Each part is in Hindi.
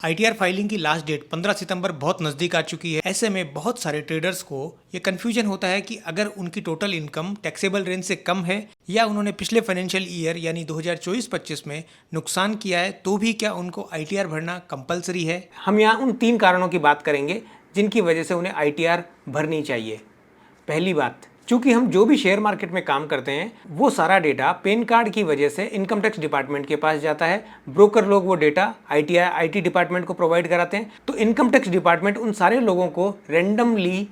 आईटीआर फाइलिंग की लास्ट डेट 15 सितंबर बहुत नज़दीक आ चुकी है। ऐसे में बहुत सारे ट्रेडर्स को ये कन्फ्यूजन होता है कि अगर उनकी टोटल इनकम टैक्सेबल रेंज से कम है या उन्होंने पिछले फाइनेंशियल ईयर यानी 2024-25 में नुकसान किया है तो भी क्या उनको आईटीआर भरना कंपलसरी है। हम यहाँ उन 3 कारणों की बात करेंगे जिनकी वजह से उन्हें आईटीआर भरनी चाहिए। पहली बात, चूंकि हम जो भी शेयर मार्केट में काम करते हैं वो सारा डेटा पैन कार्ड की वजह से इनकम टैक्स डिपार्टमेंट के पास जाता है। ब्रोकर लोग वो डेटा आईटी डिपार्टमेंट को प्रोवाइड कराते हैं, तो इनकम टैक्स डिपार्टमेंट उन सारे लोगों को रेंडमली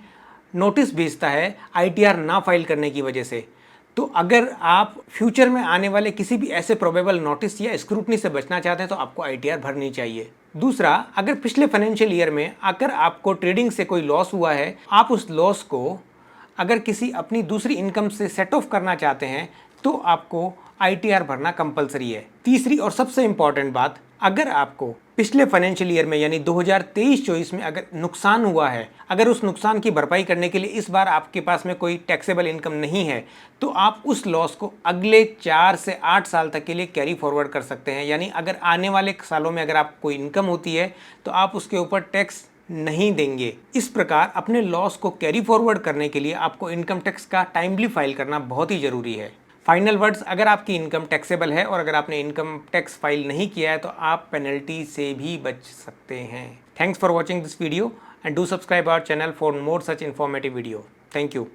नोटिस भेजता है आईटीआर ना फाइल करने की वजह से। तो अगर आप फ्यूचर में आने वाले किसी भी ऐसे प्रोबेबल नोटिस या स्क्रूटनी से बचना चाहते हैं तो आपको आईटीआर भरनी चाहिए। दूसरा, अगर पिछले फाइनेंशियल ईयर में अगर आपको ट्रेडिंग से कोई लॉस हुआ है, आप उस लॉस को अगर किसी अपनी दूसरी इनकम से सेट ऑफ करना चाहते हैं तो आपको आईटीआर भरना कंपलसरी है। तीसरी और सबसे इंपॉर्टेंट बात, अगर आपको पिछले फाइनेंशियल ईयर में यानी 2023-24 में अगर नुकसान हुआ है, अगर उस नुकसान की भरपाई करने के लिए इस बार आपके पास में कोई टैक्सेबल इनकम नहीं है, तो आप उस लॉस को अगले 4 से 8 साल तक के लिए कैरी फॉरवर्ड कर सकते हैं। यानी अगर आने वाले सालों में अगर आपको इनकम होती है तो आप उसके ऊपर टैक्स नहीं देंगे। इस प्रकार अपने लॉस को कैरी फॉरवर्ड करने के लिए आपको इनकम टैक्स का टाइमली फाइल करना बहुत ही जरूरी है। फाइनल वर्ड्स, अगर आपकी इनकम टैक्सेबल है और अगर आपने इनकम टैक्स फाइल नहीं किया है तो आप पेनल्टी से भी बच सकते हैं। Thanks for watching this video and do subscribe our channel for more such informative video. Thank you.